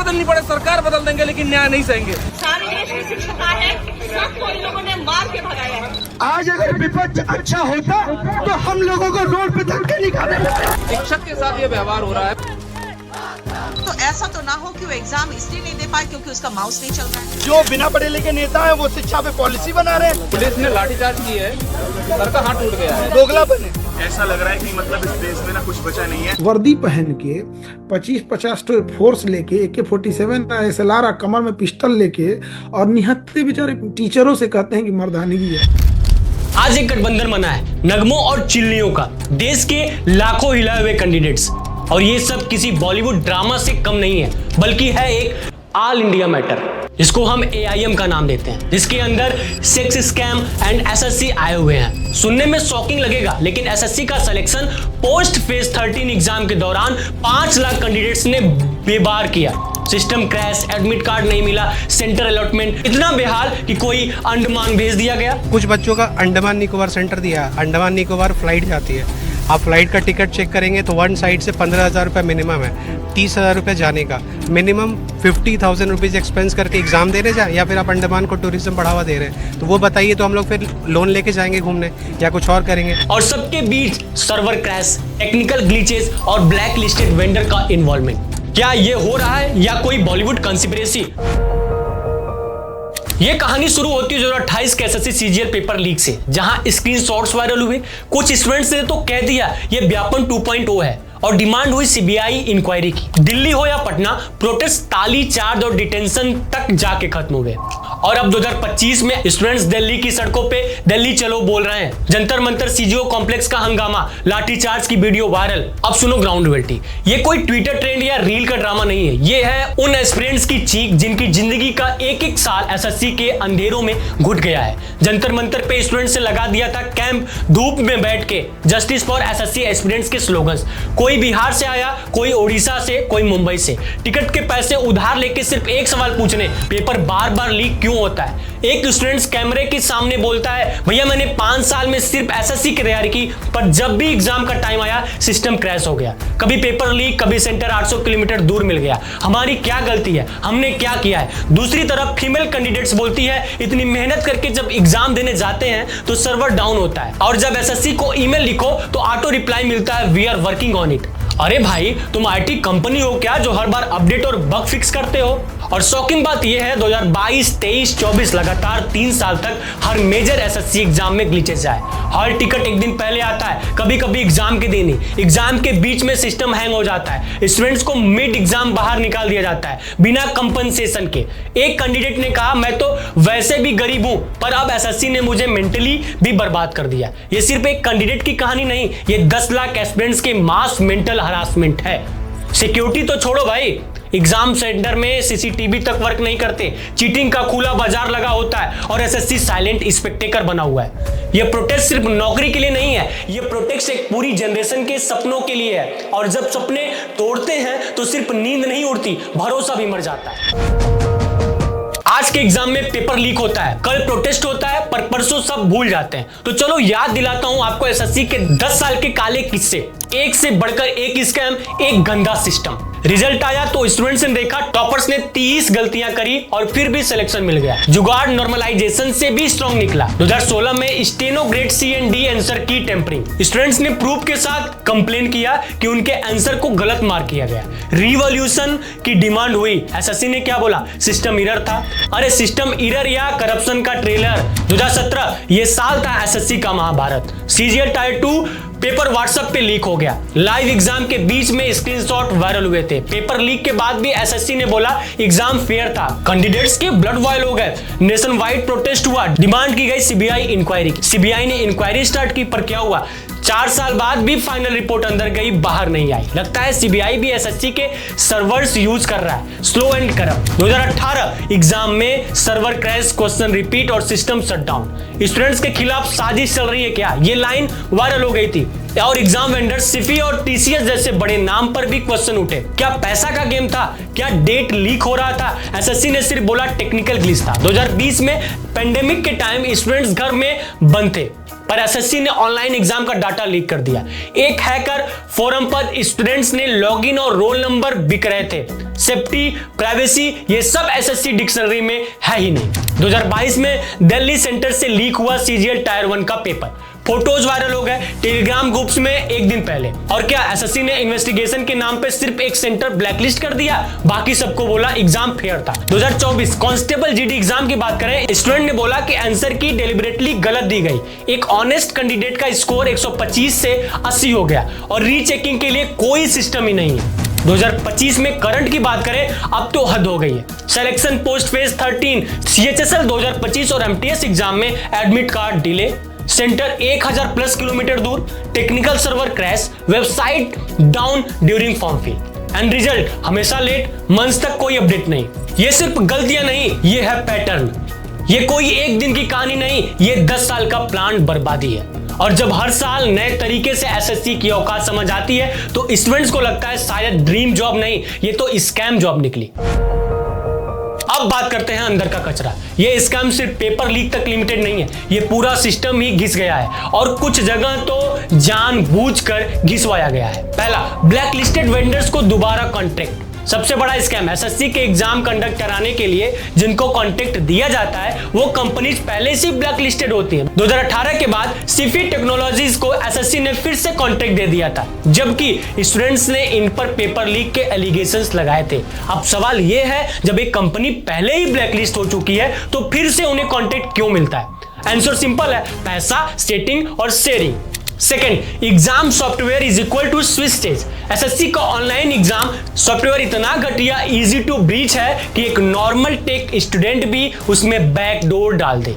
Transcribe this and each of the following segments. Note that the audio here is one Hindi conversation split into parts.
बदलनी पड़े सरकार बदल देंगे, लेकिन न्याय नहीं सहेंगे। सारे देश में शिक्षकता है, सबको इन लोगों ने मार के भगाया है। आज अगर विपक्ष अच्छा होता तो हम लोगों को रोड पे धक्के निकाले। शिक्षक के साथ ये व्यवहार हो रहा है। तो ऐसा तो ना हो कि वो एग्जाम इसलिए नहीं दे पाए क्योंकि उसका माउस नहीं चल रहा है। जो बिना पढ़े लिखे नेता है वो शिक्षा पे पॉलिसी बना रहे हैं। पुलिस ने लाठीचार्ज की है, सर का हाथ टूट गया है। दोगलापन है। ऐसा लग रहा है कि मतलब इस देश में ना कुछ बचा नहीं है। वर्दी पहन के 25-50 तो फोर्स लेके AK-47 SLR कमर में पिस्टल लेके और निहत्ते बेचारे टीचरों से कहते हैं कि मर्दानगी है। आज एक गठबंधन बना है नगमों और चिल्लियों का, देश के लाखों हिलाए हुए कैंडिडेट्स, और ये सब किसी बॉलीवुड ड्रामा से कम नहीं है, बल्कि है एक ऑल इंडिया मैटर, जिसको हम AIM का नाम देते हैं, जिसके अंदर सेक्स स्कैम एंड SSC आए हुए हैं। सुनने में शॉकिंग लगेगा, लेकिन SSC का सिलेक्शन पोस्ट फेज 13 एग्जाम के दौरान 5 लाख कैंडिडेट्स ने बेबार किया। सिस्टम क्रैश, एडमिट कार्ड नहीं मिला, सेंटर अलॉटमेंट इतना बेहाल कि कोई अंडमान भेज दिया गया। कुछ बच्चों का अंडमान निकोबार सेंटर दिया है, अंडमान निकोबार फ्लाइट जाती है, आप फ्लाइट का टिकट चेक करेंगे तो वन साइड से 15,000 रुपये मिनिमम है, 30,000 रुपये जाने का, मिनिमम 50,000 रुपीज़ एक्सपेंस करके एग्जाम देने जाए, या फिर आप अंडमान को टूरिज्म बढ़ावा दे रहे हैं। तो वो बताइए, तो हम लोग फिर लोन लेके जाएंगे घूमने या कुछ और करेंगे। और सबके बीच सर्वर क्रैश, टेक्निकल ग्लिचेस और ब्लैक लिस्टेड वेंडर का इन्वॉल्वमेंट। क्या ये हो रहा है या कोई बॉलीवुड कंस्पिरेसी? ये कहानी शुरू होती है 2028 के SSC CGL पेपर लीक से, जहां स्क्रीनशॉट्स वायरल हुए। कुछ स्टूडेंट्स ने तो कह दिया ये व्यापम 2.0 है, और डिमांड हुई CBI इंक्वायरी की। दिल्ली हो या पटना, प्रोटेस्ट, ताली, चार्ज और डिटेंशन तक जाके खत्म हुए। और अब 2025 में स्टूडेंट्स दिल्ली की सड़कों पे दिल्ली चलो बोल रहे हैं। जंतर मंतर CGO कॉम्प्लेक्स का हंगामा, लाठीचार्ज की वीडियो वायरल। अब सुनो ग्राउंड रियलिटी। ये कोई ट्विटर ट्रेंड या रील का ड्रामा नहीं है, ये है उन एस्पिरेंट्स की चीख जिनकी जिंदगी का एक साल SSC के अंधेरों में घुट गया है। जंतर मंतर पे स्टूडेंट से लगा दिया था कैंप, धूप में बैठ के जस्टिस फॉर SSC एस्पिरेंट्स के स्लोगन्स। कोई बिहार से आया, कोई ओडिशा से, कोई मुंबई से। टिकट के पैसे उधार लेके सिर्फ एक सवाल पूछने, पेपर बार बार लीक क्यों होता है। एक स्टूडेंट कैमरे के सामने बोलता है, भैया मैंने 5 साल में सिर्फ SSC की तैयारी की, पर जब भी एग्जाम का टाइम आया सिस्टम क्रैश हो गया। कभी पेपर लीक, कभी सेंटर 800 किलोमीटर दूर मिल गया। हमारी क्या गलती है, हमने क्या किया है। दूसरी तरफ फीमेल कैंडिडेट्स बोलती है, इतनी मेहनत करके जब एग्जाम देने जाते हैं तो सर्वर डाउन होता है, और जब SSC को ईमेल लिखो तो ऑटो रिप्लाई मिलता है, we are working on it. अरे भाई, तुम IT कंपनी हो क्या जो हर बार अपडेट और बग फिक्स करते हो? और शॉकिंग बात यह है 2022, 23, 24 लगातार 3 साल तक हर मेजर SSC एग्जाम में ग्लिचेस आए। हर टिकट एक दिन पहले आता है, कभी कभी एग्जाम के दिन ही। एग्जाम के बीच में सिस्टम हैंग हो जाता है, स्टूडेंट्स को मिड एग्जाम बाहर निकाल दिया जाता है बिना कंपनसेशन के। एक कैंडिडेट ने कहा, मैं तो वैसे भी गरीब हूं, पर अब SSC ने मुझे मेंटली भी बर्बाद कर दिया। ये सिर्फ एक कैंडिडेट की कहानी नहीं, ये 10 लाख एस्पिरेंट्स के मास मेंटल हरासमेंट है। सिक्योरिटी तो छोड़ो भाई, एग्जाम सेंटर में CCTV तक वर्क नहीं करते, चीटिंग का खुला बाजार लगा होता है, और SSC साइलेंट स्पेक्टेकर बना हुआ है। यह प्रोटेस्ट सिर्फ नौकरी के लिए नहीं है, यह प्रोटेस्ट एक पूरी जनरेशन के सपनों के लिए है। और जब सपने तोड़ते हैं तो सिर्फ नींद नहीं उड़ती, भरोसा भी मर जाता है। आज के एग्जाम में पेपर लीक होता है, कल प्रोटेस्ट होता है, पर परसों सब भूल जाते हैं। तो चलो याद दिलाता हूं आपको SSC के 10 साल के काले किस्से, एक से बढ़कर एक स्कैम, एक गंदा सिस्टम। रिजल्ट आया तो स्टूडेंट्स ने देखा टॉपर्स ने 30 गलतियां करी और फिर भी सिलेक्शन मिल गया। जुगाड़ नॉर्मलाइजेशन से भी स्ट्रॉन्ग निकला। 2016 में steno grade C and D answer की टेम्परिंग, स्टूडेंट्स ने प्रूफ के साथ कंप्लेन किया कि उनके आंसर को गलत मार्क किया गया। रिवॉल्यूशन की डिमांड हुई, SSC ने क्या बोला, सिस्टम एरर था। अरे सिस्टम एरर या करप्शन का ट्रेलर। 2017 ये साल था SSC का Mahabharat. CGL tier 2 paper WhatsApp पे लीक हो गया। लाइव एग्जाम के बीच में स्क्रीनशॉट वायरल हुए थे। पेपर लीक के बाद भी SSC ने बोला एग्जाम फेयर था। कैंडिडेट्स के ब्लड बॉयल हो गए। नेशन वाइड प्रोटेस्ट हुआ, डिमांड की गई CBI इंक्वायरी। CBI ने इंक्वायरी स्टार्ट की, पर क्या हुआ, 4 साल बाद भी फाइनल रिपोर्ट अंदर गई, बाहर नहीं आई। लगता है CBI भी SSC के सर्वर्स यूज कर रहा है, स्लो एंड करप्ट। 2018 एग्जाम में सर्वर क्रैश, क्वेश्चन रिपीट और सिस्टम शटडाउन। स्टूडेंट्स के खिलाफ साजिश चल रही है क्या, ये लाइन वायरल हो गई थी। और एग्जाम वेंडर सिफी और TCS जैसे बड़े नाम पर भी क्वेश्चन उठे। क्या पैसा का गेम था, क्या डेट लीक हो रहा था? SSC ने सिर्फ बोला टेक्निकल ग्लिच था। 2020 में पेंडेमिक के टाइम स्टूडेंट्स घर में बंद थे, पर एसएससी ने ऑनलाइन एग्जाम का डाटा लीक कर दिया। एक हैकर फोरम पर स्टूडेंट्स ने लॉगिन और रोल नंबर बिक रहे थे। सेफ्टी, प्राइवेसी, ये सब एसएससी डिक्शनरी में है ही नहीं। 2022 में दिल्ली सेंटर से लीक हुआ सीजीएल टायर 1 का पेपर, फोटोज वायरल हो गए टेलीग्राम ग्रुप्स में एक दिन पहले। और क्या एसएससी ने इन्वेस्टिगेशन के नाम पे सिर्फ एक सेंटर ब्लैकलिस्ट कर दिया, बाकी सबको बोला एग्जाम फेयर था। 2024 कांस्टेबल जीडी एग्जाम की बात करें, स्टूडेंट ने बोला कि आंसर की डेलिबरेटली गलत दी गई। एक ऑनेस्ट कैंडिडेट का स्कोर 125 से 80 हो गया और रीचेकिंग के लिए कोई सिस्टम ही नहीं है। 2025 में करंट की बात करें, अब तो हद हो गई है। सिलेक्शन पोस्ट फेज 13 सीएचएसएल 2025 और एमटीएस एग्जाम में admit card delay, centre 1000 plus kilometre दूर, technical server crash, website down during form fill and result हमेशा लेट, मंथ्स तक कोई अपडेट नहीं। ये सिर्फ गलतियां नहीं, ये है पैटर्न। ये कोई एक दिन की कहानी नहीं, ये 10 साल का प्लान बर्बादी है। और जब हर साल नए तरीके से एसएससी की औकात समझ आती है तो स्टूडेंट्स को लगता है शायद ड्रीम जॉब नहीं, ये तो स्कैम जॉब निकली। अब बात करते हैं अंदर का कचरा। ये स्कैम सिर्फ पेपर लीक तक लिमिटेड नहीं है, ये पूरा सिस्टम ही घिस गया है और कुछ जगह तो जानबूझकर घिसवाया गया है। पहला, ब्लैक लिस्टेड वेंडर्स को दोबारा कॉन्ट्रैक्ट। सबसे बड़ा स्कैम, एसएससी के एग्जाम कंडक्ट कराने के लिए जिनको कॉन्ट्रैक्ट दिया जाता है वो कंपनीज पहले से ब्लैक लिस्टेड होती हैं। 2018 के बाद सिफी टेक्नोलॉजीज को एसएससी ने फिर से कॉन्ट्रैक्ट दे दिया था, जबकि स्टूडेंट्स ने इन पर पेपर लीक के एलिगेशंस लगाए थे। अब सवाल ये है, जब एक कंपनी पहले ही ब्लैक लिस्ट हो चुकी है तो फिर से उन्हें कॉन्ट्रैक्ट क्यों मिलता है? आंसर सिंपल है, पैसा, सेटिंग और sharing. Second, exam software is equal to switches. SSC का ऑनलाइन एग्जाम सॉफ्टवेयर इतना घटिया, इजी टू ब्रीच है कि एक नॉर्मल टेक स्टूडेंट भी उसमें बैकडोर डाल दे।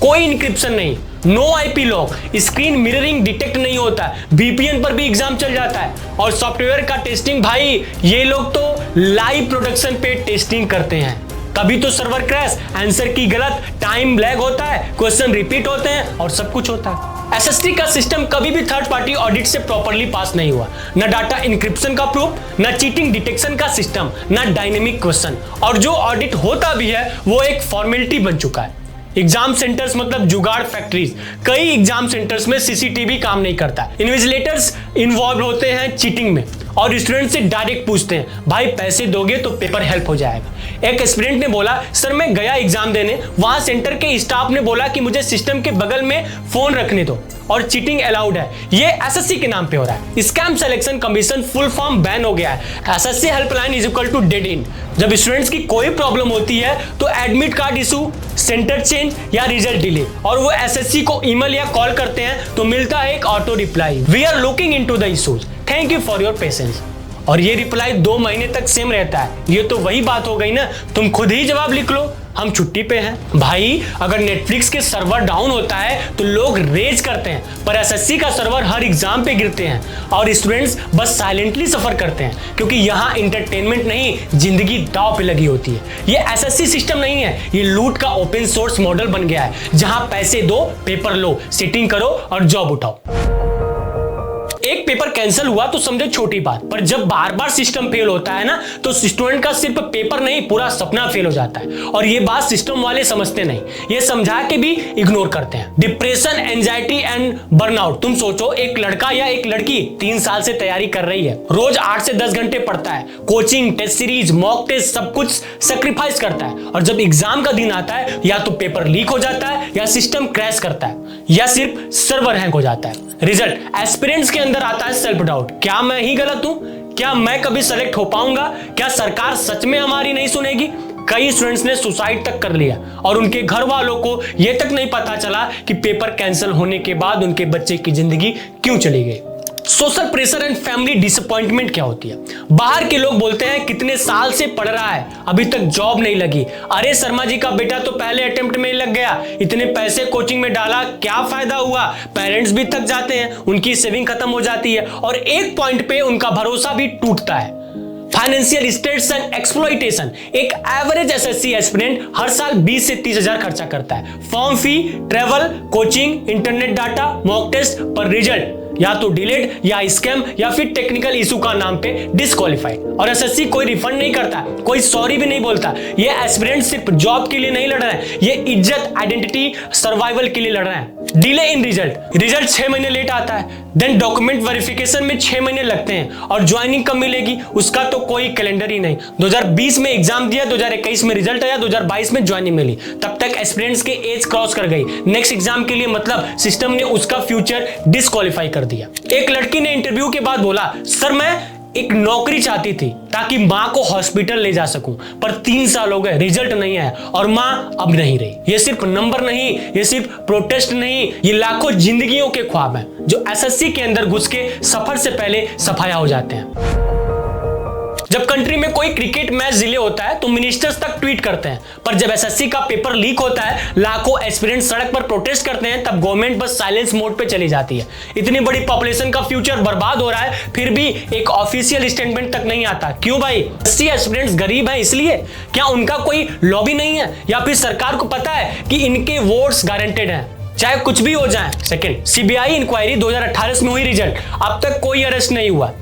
कोई इंक्रिप्शन नहीं, no IP lock, screen mirroring detect नहीं होता, वीपीएन पर भी एग्जाम चल जाता है। और सॉफ्टवेयर का टेस्टिंग, भाई ये लोग तो लाइव प्रोडक्शन पे टेस्टिंग करते हैं। कभी तो सर्वर क्रैश, आंसर की गलत, टाइम लैग होता है, क्वेश्चन रिपीट होते हैं और सब कुछ होता है। एसएससी का सिस्टम कभी भी थर्ड पार्टी ऑडिट से प्रॉपर्ली पास नहीं हुआ। न डाटा इंक्रिप्शन का प्रूफ, न चीटिंग डिटेक्शन का सिस्टम, न डायनेमिक क्वेश्चन। और जो ऑडिट होता भी है वो एक फॉर्मेलिटी बन चुका है। एग्जाम सेंटर्स मतलब जुगाड़ फैक्ट्रीज। कई एग्जाम सेंटर्स में सीसीटीवी काम नहीं करता, इन्विजिलेटर्स इन्वॉल्व होते हैं चीटिंग में और स्टूडेंट से डायरेक्ट पूछते हैं, भाई पैसे दोगे तो पेपर हेल्प हो जाएगा। एक स्टूडेंट ने बोला, सर मैं गया एग्जाम देने, वहां सेंटर के स्टाफ ने बोला कि मुझे सिस्टम के बगल में फोन रखने दो और चीटिंग अलाउड है। ये एसएससी के नाम पे हो रहा है। Scam selection commission full form ban हो गया है। SSC helpline is equal to dead end. जब स्टूडेंट्स की कोई प्रॉब्लम होती है तो admit card issue, centre change या रिजल्ट डिले, और वो एसएससी को ईमेल या कॉल करते हैं तो मिलता है एक auto reply, we are looking into the issues, thank you for your patience. और ये रिप्लाई 2 महीने तक सेम रहता है। ये तो वही बात हो गई ना, तुम खुद ही जवाब लिख लो, हम छुट्टी पे हैं। भाई अगर नेटफ्लिक्स के सर्वर डाउन होता है तो लोग रेज करते हैं, पर एसएससी का सर्वर हर एग्जाम पे गिरते हैं और स्टूडेंट्स बस साइलेंटली सफर करते हैं, क्योंकि यहाँ इंटरटेनमेंट नहीं, जिंदगी दांव पे लगी होती है। ये एसएससी सिस्टम नहीं है, ये लूट का ओपन सोर्स मॉडल बन गया है, जहां पैसे दो, पेपर लो, सेटिंग करो और जॉब उठाओ। एक पेपर कैंसिल हुआ तो समझो छोटी बात, पर जब बार बार सिस्टम फेल होता है ना तो स्टूडेंट का सिर्फ पेपर नहीं, पूरा सपना फेल हो जाता है। और ये बात सिस्टम वाले समझते नहीं, ये समझा के भी इग्नोर करते हैं। Depression, anxiety and burnout. तुम सोचो, एक लड़का या एक लड़की 3 साल से तैयारी कर रही है, रोज 8 से 10 घंटे पढ़ता है, coaching, test series, mock test, सब कुछ सेक्रीफाइस करता है, और जब एग्जाम का दिन आता है या तो पेपर लीक हो जाता है या सिस्टम क्रैश करता है या सिर्फ सर्वर हैंग हो जाता है। रिजल्ट, एस्पिरेंट्स के अंदर आता है सेल्फ डाउट, क्या मैं ही गलत हूं, क्या मैं कभी सेलेक्ट हो पाऊंगा, क्या सरकार सच में हमारी नहीं सुनेगी। कई स्टूडेंट्स ने सुसाइड तक कर लिया और उनके घर वालों को यह तक नहीं पता चला कि पेपर कैंसिल होने के बाद उनके बच्चे की जिंदगी क्यों चली गई। Social pressure and family disappointment क्या होती है। बाहर के लोग बोलते हैं कितने साल से पढ़ रहा है, अभी तक जॉब नहीं लगी, अरे शर्मा जी का बेटा तो पहले अटेम्प्ट में ही लग गया, इतने पैसे कोचिंग में डाला, क्या फायदा हुआ। पेरेंट्स भी थक जाते हैं, उनकी सेविंग खत्म हो जाती है और एक पॉइंट पे उनका भरोसा भी टूटता है। Financial status and exploitation. एक एवरेज एसएससी एस्पिरेंट हर साल 20 से 30 हजार खर्चा करता है, form fee, travel, coaching, internet data, mock test, पर रिजल्ट या तो डिलेड या स्कैम या फिर टेक्निकल इशू का नाम पे डिस्क्वालीफाइड। और एसएससी कोई रिफंड नहीं करता, कोई सॉरी भी नहीं बोलता। ये एस्पिरेंट सिर्फ जॉब के लिए नहीं लड़ रहे हैं, ये इज्जत, आइडेंटिटी, सर्वाइवल के लिए लड़ रहे हैं। डिले इन रिजल्ट 6 महीने लेट आता है, देन डॉक्यूमेंट वेरिफिकेशन में 6 महीने लगते हैं, और ज्वाइनिंग कब मिलेगी उसका तो कोई कैलेंडर ही नहीं। 2020 में एग्जाम दिया, 2021 में रिजल्ट आया, 2022 में ज्वाइनिंग मिली, तब तक एस्पिरेंट्स के एज क्रॉस कर गई। नेक्स्ट एग्जाम के लिए मतलब सिस्टम ने उसका फ्यूचर डिस्क्वालीफाई कर दिया। एक लड़की ने इंटरव्यू के बाद बोला, सर मैं एक नौकरी चाहती थी ताकि माँ को हॉस्पिटल ले जा सकूं, पर 3 साल हो गए, रिजल्ट नहीं आया और माँ अब नहीं रही। ये सिर्फ नंबर नहीं, ये सिर्फ प्रोटेस्ट नहीं, ये लाखों जिंदगियों के ख्वाब हैं जो एसएससी के अंदर घुस के सफर से पहले सफाया हो जाते हैं। जब कंट्री में कोई क्रिकेट मैच डिले होता है तो मिनिस्टर्स तक ट्वीट करते हैं, पर जब एसएससी का पेपर लीक होता है, लाखों एस्पिरेंट सड़क पर प्रोटेस्ट करते हैं, तब गवर्नमेंट बस साइलेंस मोड पे चली जाती है। इतनी बड़ी पॉपुलेशन का फ्यूचर बर्बाद हो रहा है, फिर भी एक ऑफिशियल स्टेटमेंट तक नहीं आता। क्यों भाई? एसएससी एस्पिरेंट्स गरीब हैं इसलिए? क्या उनका कोई लॉबी नहीं है, या फिर सरकार को पता है कि इनके वोट्स गारंटेड हैं चाहे कुछ भी हो जाए? सेकंड, सीबीआई इंक्वायरी 2018 में हुई, रिजल्ट अब तक कोई अरेस्ट नहीं हुआ,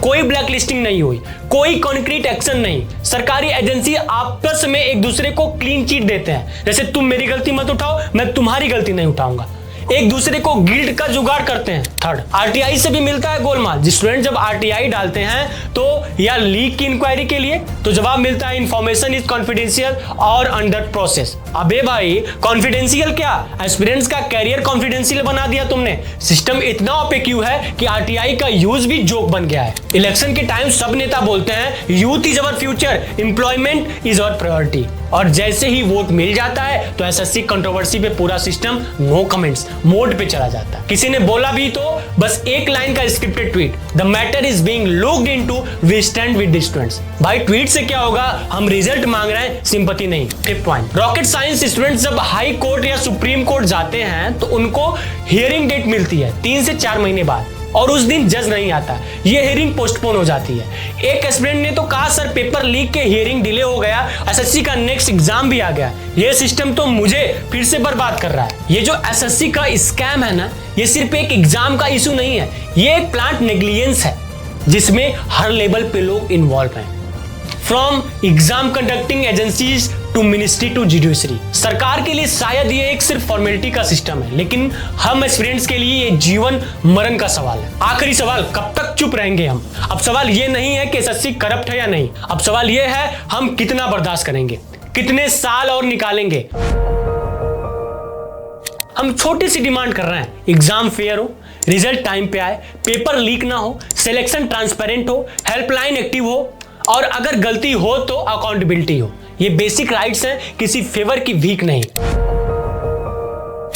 कोई ब्लैक लिस्टिंग नहीं हुई, कोई कॉन्क्रीट एक्शन नहीं। सरकारी एजेंसी आपस में एक दूसरे को क्लीन चिट देते हैं, जैसे तुम मेरी गलती मत उठाओ, मैं तुम्हारी गलती नहीं उठाऊंगा। एक दूसरे को गिल्ड का जुगाड़ करते हैं। थर्ड, आरटीआई से भी मिलता है गोलमाल। स्टूडेंट जब आरटीआई डालते हैं तो या लीक की इंक्वायरी के लिए, तो जवाब मिलता है इंफॉर्मेशन इज कॉन्फिडेंशियल और अंडर प्रोसेस। अबे भाई कॉन्फिडेंशियल क्या, एस्पिरेंट्स का कैरियर कॉन्फिडेंशियल बना दिया तुमने। सिस्टम इतना ओपेक्यू है कि आरटीआई का यूज भी जोक बन गया है। इलेक्शन के टाइम सब नेता बोलते हैं youth is our future, employment is our priority, और जैसे ही वोट मिल जाता है तो एसएससी कंट्रोवर्सी पे पूरा सिस्टम नो कमेंट्स मोड पे चला जाता है। किसी ने बोला भी तो बस एक लाइन का scripted tweet, the matter is being looked into, we stand with the students. भाई ट्वीट से क्या होगा, हम रिजल्ट मांग रहे हैं, सिंपैथी नहीं। Fifth point, rocket science students जब हाई कोर्ट या सुप्रीम कोर्ट जाते हैं तो उनको हियरिंग डेट मिलती है 3 से 4 महीने बाद, और उस दिन जज नहीं आता, ये हियरिंग पोस्टपोन हो जाती है। एक स्टूडेंट ने तो कहा सर पेपर लीक के हियरिंग डिले हो गया, एसएससी का नेक्स्ट एग्जाम भी आ गया, ये सिस्टम तो मुझे फिर से बर्बाद कर रहा है। ये जो एसएससी का स्कैम है ना, ये सिर्फ एक एग्जाम का इशू नहीं है, ये एक प्लांट नेग्लिजेंस है जिसमें हर लेवल पे लोग इन्वॉल्व हैं, from exam conducting agencies to ministry to judiciary. सरकार के लिए शायद ये एक सिर्फ फॉर्मेलिटी का सिस्टम है, लेकिन हम एस्पिरेंट्स के लिए ये जीवन मरण का सवाल है। आखिरी सवाल, कब तक चुप रहेंगे हम? अब सवाल ये नहीं है कि एसएससी करप्ट है या नहीं, अब सवाल ये है हम कितना बर्दाश्त करेंगे, कितने साल और निकालेंगे। हम छोटी सी डिमांड कर रहे हैं, एग्जाम फेयर हो, रिजल्ट टाइम पे आए, पेपर लीक ना हो, सिलेक्शन ट्रांसपेरेंट हो, हेल्पलाइन एक्टिव हो, और अगर गलती हो तो अकाउंटेबिलिटी हो। ये बेसिक राइट्स हैं, किसी फेवर की वीक नहीं।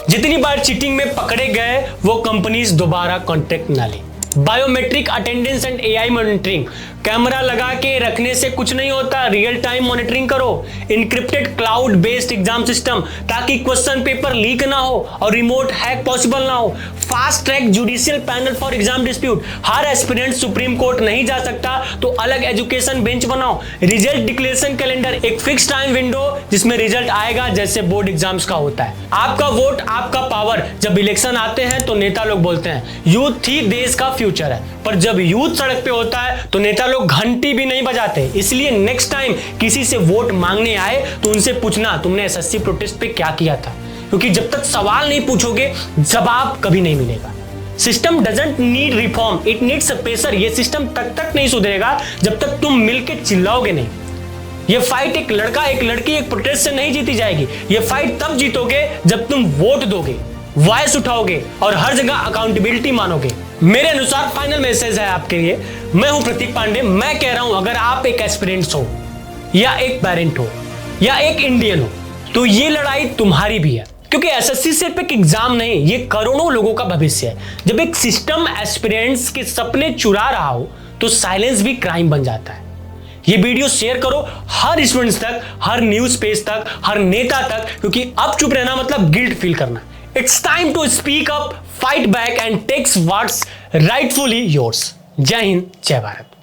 जितनी बार चीटिंग में पकड़े गए वो कंपनीज दोबारा कॉन्ट्रैक्ट ना ले। Biometric attendance and AI monitoring, camera लगा के रखने से कुछ नहीं होता, रियल टाइम मॉनिटरिंग करो। Encrypted cloud based exam system ताकि क्वेश्चन पेपर लीक ना हो और रिमोट हैक पॉसिबल ना हो। Fast track judicial panel for exam dispute, her aspirant supreme court नहीं जा सकता तो अलग एजुकेशन बेंच बनाओ। रिजल्ट डिक्लेरेशन कैलेंडर, एक फिक्स टाइम विंडो जिसमें रिजल्ट आएगा जैसे बोर्ड एग्जाम्स का होता है। आपका वोट आपका पावर। जब इलेक्शन आते हैं तो नेता लोग बोलते हैं यूथ ही देश का फ्यूचर है, पर जब यूथ सड़क पे होता है तो नेता लोग घंटी भी नहीं बजाते। इसलिए नेक्स्ट टाइम किसी से वोट मांगने आए तो उनसे पूछना तुमने एसएससी प्रोटेस्ट पे क्या किया था, क्योंकि जब तक सवाल नहीं पूछोगे जवाब कभी नहीं मिलेगा। System doesn't need reform, it needs pressure. ये सिस्टम तक नहीं सुधरेगा जब तक तुम मिलके चिल्लाओगे नहीं। ये फाइट एक लड़का एक लड़की एक प्रोटेस्ट से नहीं जीती जाएगी, ये फाइट तब जीतोगे जब तुम वोट दोगे, वॉइस उठाओगे और हर जगह अकाउंटेबिलिटी मानोगे। मेरे अनुसार फाइनल मैसेज है आपके लिए, मैं हूं प्रतीक पांडे। मैं कह रहा हूं अगर आप एक एस्पिरेंट्स हो या एक पेरेंट हो या एक इंडियन हो तो ये लड़ाई तुम्हारी भी है, क्योंकि एसएससी सिर्फ एक एग्जाम नहीं, ये करोड़ों लोगों का भविष्य है। जब एक सिस्टम एस्पिरेंट्स के सपने चुरा रहा हो तो साइलेंस भी क्राइम बन जाता है। ये वीडियो शेयर करो हर स्टूडेंट्स तक, हर न्यूज पेज तक, हर नेता तक, क्योंकि अब चुप रहना मतलब गिल्ट फील करना। It's time to speak up, fight back and takes what's rightfully yours. जय हिंद, जय भारत।